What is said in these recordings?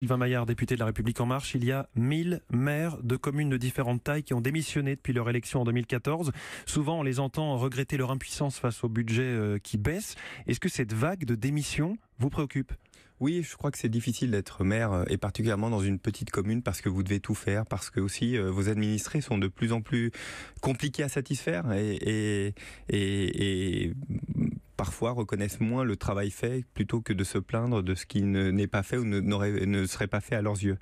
Sylvain Maillard, député de La République En Marche, il y a 1000 maires de communes de différentes tailles qui ont démissionné depuis leur élection en 2014. Souvent, on les entend regretter leur impuissance face au budget qui baisse. Est-ce que cette vague de démissions vous préoccupe ? Oui, je crois que c'est difficile d'être maire, et particulièrement dans une petite commune, parce que vous devez tout faire, parce que aussi vos administrés sont de plus en plus compliqués à satisfaire et parfois reconnaissent moins le travail fait plutôt que de se plaindre de ce qui n'est pas fait ou ne serait pas fait à leurs yeux.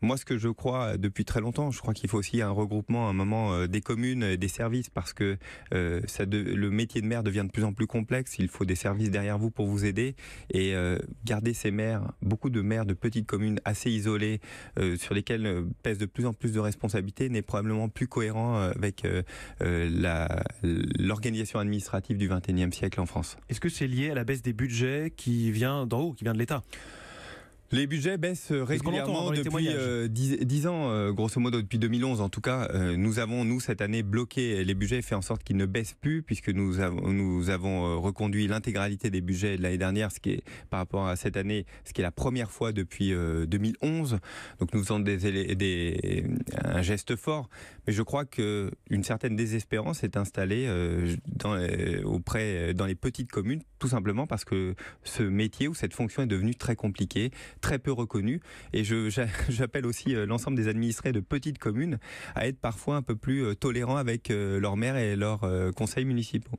Moi, ce que je crois depuis très longtemps, je crois qu'il faut aussi un regroupement à un moment des communes et des services, parce que le métier de maire devient de plus en plus complexe. Il faut des services derrière vous pour vous aider, et garder ces maires, beaucoup de maires de petites communes assez isolées, sur lesquelles pèsent de plus en plus de responsabilités, n'est probablement plus cohérent avec l'organisation administrative du XXIe siècle en France. Est-ce que c'est lié à la baisse des budgets qui vient d'en haut, qui vient de l'État ? Les budgets baissent régulièrement depuis 10 ans, grosso modo depuis 2011 en tout cas. Nous avons, cette année, bloqué les budgets et fait en sorte qu'ils ne baissent plus, puisque nous avons reconduit l'intégralité des budgets de l'année dernière, ce qui est, par rapport à cette année, ce qui est la première fois depuis 2011. Donc nous faisons un geste fort, mais je crois qu'une certaine désespérance est installée dans les petites communes, tout simplement parce que ce métier ou cette fonction est devenue très compliquée, très peu reconnu, et j'appelle aussi l'ensemble des administrés de petites communes à être parfois un peu plus tolérants avec leurs maires et leurs conseils municipaux.